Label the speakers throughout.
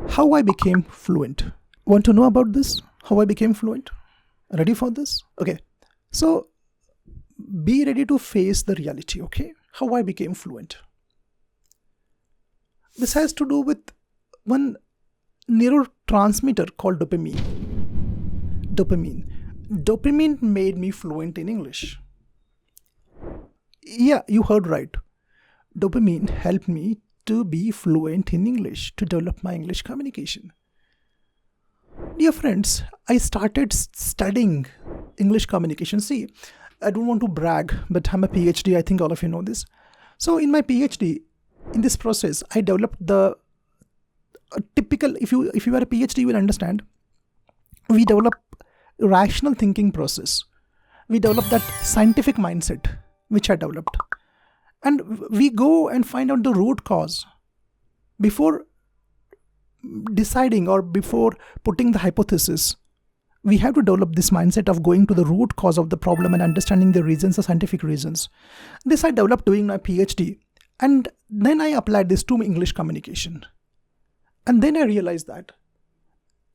Speaker 1: How I became fluent. Want to know about this? How I became fluent? Ready for this? Okay. So be ready to face the reality, okay? How I became fluent. This has to do with one neurotransmitter called dopamine. Dopamine. Dopamine made me fluent in English. Yeah, you heard right. Dopamine helped me to be fluent in English, to develop my English communication. Dear friends, I started studying English communication. See, I don't want to brag, but I'm a PhD. I think all of you know this. So in my PhD, in this process, I developed the typical, if you are a PhD, you will understand. We develop rational thinking process. We develop that scientific mindset, which I developed. And we go and find out the root cause before deciding or before putting the hypothesis. We have to develop this mindset of going to the root cause of the problem and understanding the reasons, the scientific reasons. This I developed doing my PhD. And then I applied this to English communication. And then I realized that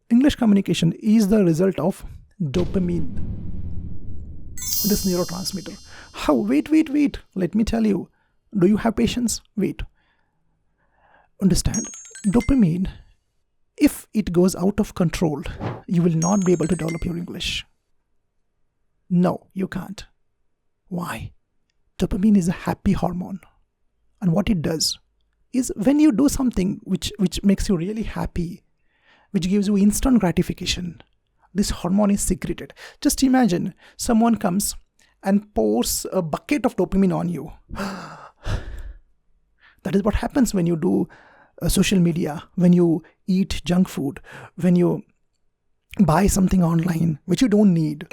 Speaker 1: English communication is the result of dopamine, this neurotransmitter. How? Wait. Let me tell you. Do you have patience? Wait. Understand, dopamine, if it goes out of control, you will not be able to develop your English. No, you can't. Why? Dopamine is a happy hormone. And what it does is when you do something which makes you really happy, which gives you instant gratification, this hormone is secreted. Just imagine someone comes and pours a bucket of dopamine on you. That is what happens when you do social media, when you eat junk food, when you buy something online which you don't need.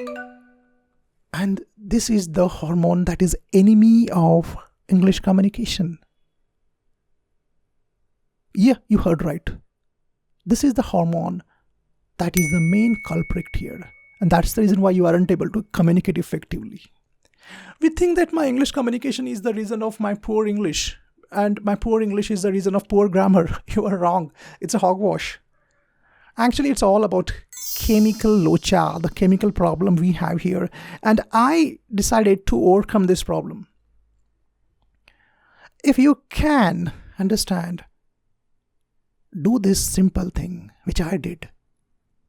Speaker 1: And this is the hormone that is enemy of English communication. Yeah, you heard right. This is the hormone that is the main culprit here. And that's the reason why you aren't able to communicate effectively. We think that my English communication is the reason of my poor English. And my poor English is the reason of poor grammar. You are wrong. It's a hogwash. Actually, it's all about chemical locha, the chemical problem we have here. And I decided to overcome this problem. If you can understand, do this simple thing, which I did,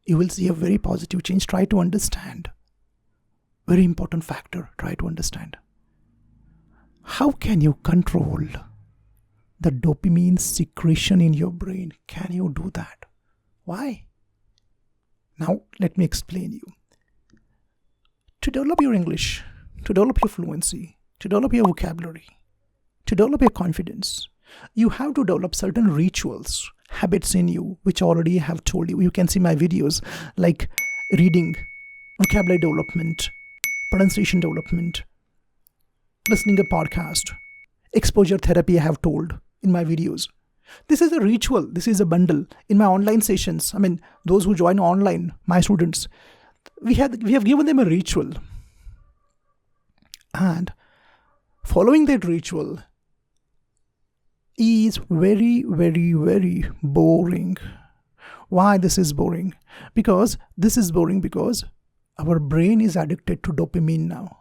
Speaker 1: you will see a very positive change. Try to understand. Very important factor. Try to understand. How can you control the dopamine secretion in your brain? Can you do that? Why? Now, let me explain you. To develop your English, to develop your fluency, to develop your vocabulary, to develop your confidence, you have to develop certain rituals, habits in you, which already have told you. You can see my videos like reading, vocabulary development, pronunciation development, listening a podcast, exposure therapy I have told in my videos. This is a ritual. This is a bundle. In my online sessions, those who join online, my students, we have given them a ritual. And following that ritual is very, very, very boring. Why this is boring? Because our brain is addicted to dopamine now.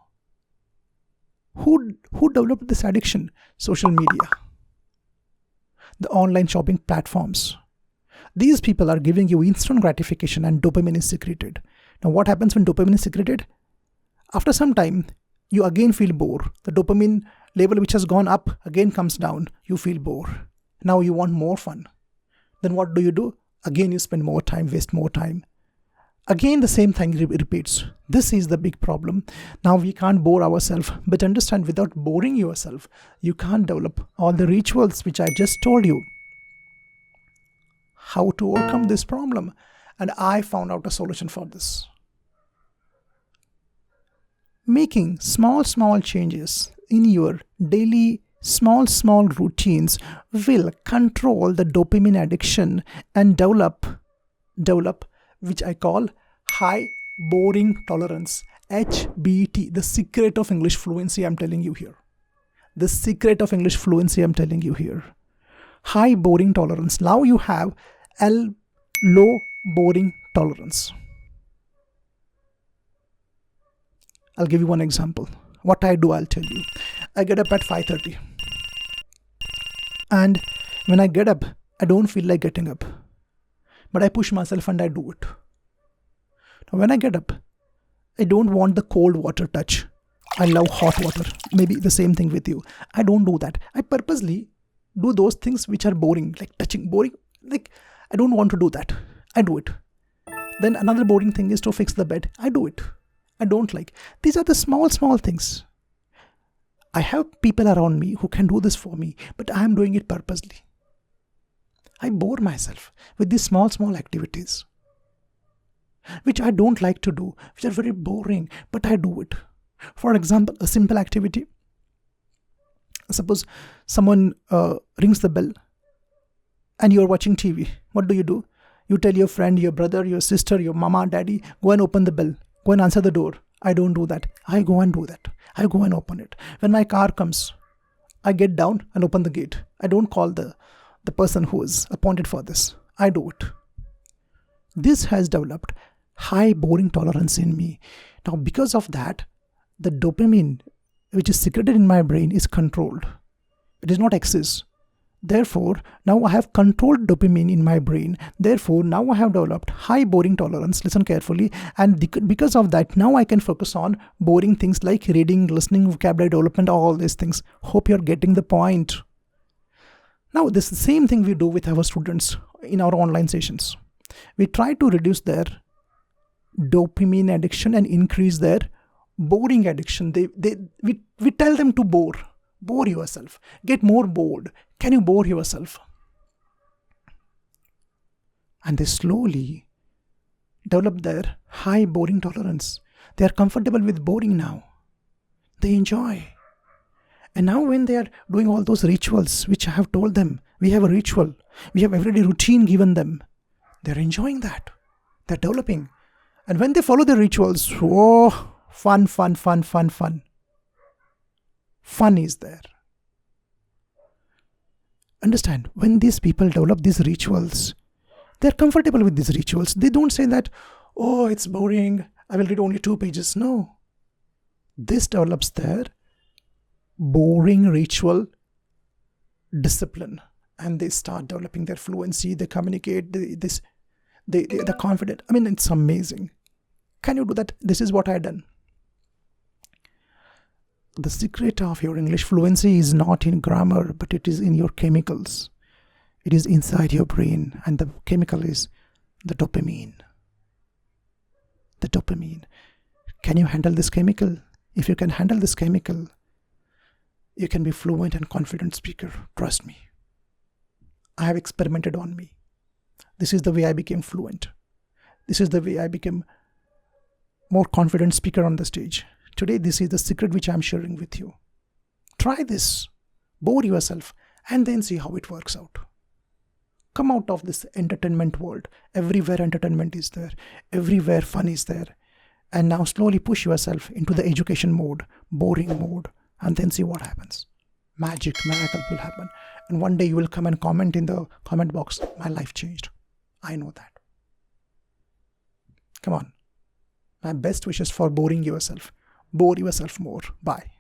Speaker 1: Who developed this addiction? Social media, the online shopping platforms. These people are giving you instant gratification and dopamine is secreted. Now what happens when dopamine is secreted? After some time, you again feel bored. The dopamine level which has gone up again comes down. You feel bored. Now you want more fun. Then what do? Again you spend more time, waste more time. Again the same thing repeats. This is the big problem. Now we can't bore ourselves. But understand, without boring yourself, you can't develop all the rituals which I just told you. How to overcome this problem. And I found out a solution for this. Making small changes in your daily small routines will control the dopamine addiction and develop which I call high boring tolerance, HBT, the secret of English fluency I'm telling you here. The secret of English fluency I'm telling you here. High boring tolerance. Now you have L, low boring tolerance. I'll give you one example. What I do, I'll tell you. I get up at 5:30. And when I get up, I don't feel like getting up. But I push myself and I do it. Now when I get up, I don't want the cold water touch. I love hot water. Maybe the same thing with you. I don't do that. I purposely do those things which are boring, like touching. Boring, like I don't want to do that. I do it. Then another boring thing is to fix the bed. I do it. I don't like. These are the small things. I have people around me who can do this for me, but I am doing it purposely. I bore myself with these small activities, which I don't like to do, which are very boring, but I do it. For example, a simple activity. Suppose someone rings the bell and you're watching TV. What do? You tell your friend, your brother, your sister, your mama, daddy, go and open the bell. Go and answer the door. I don't do that. I go and do that. I go and open it. When my car comes, I get down and open the gate. I don't call the person who is appointed for this. I do it. This has developed high boring tolerance in me. Now, because of that, the dopamine which is secreted in my brain is controlled. It is not excess. Therefore, now I have controlled dopamine in my brain. Therefore, now I have developed high boring tolerance. Listen carefully. And because of that, now I can focus on boring things like reading, listening, vocabulary development, all these things. Hope you're getting the point. Now, this is the same thing we do with our students in our online sessions. We try to reduce their dopamine addiction and increase their boring addiction. We tell them to bore yourself, get more bored. Can you bore yourself? And they slowly develop their high boring tolerance. They are comfortable with boring now. They enjoy. And now when they are doing all those rituals, which I have told them, we have a ritual, we have everyday routine given them, they're enjoying that. They're developing. And when they follow the rituals, oh, fun. Fun is there. Understand, when these people develop these rituals, they're comfortable with these rituals. They don't say that, oh, it's boring, I will read only 2 pages. No. This develops their boring ritual discipline. And they start developing their fluency, they communicate, they're confident. I mean, it's amazing. Can you do that? This is what I've done. The secret of your English fluency is not in grammar, but it is in your chemicals. It is inside your brain, and the chemical is the dopamine. The dopamine. Can you handle this chemical? If you can handle this chemical, you can be fluent and confident speaker. Trust me. I have experimented on me. This is the way I became fluent. This is the way I became more confident speaker on the stage. Today, this is the secret which I'm sharing with you. Try this. Bore yourself and then see how it works out. Come out of this entertainment world. Everywhere entertainment is there. Everywhere fun is there. And now slowly push yourself into the education mode, boring mode, and then see what happens. Miracle will happen. And one day you will come and comment in the comment box, my life changed. I know that. Come on. My best wishes for boring yourself. Bore yourself more. Bye.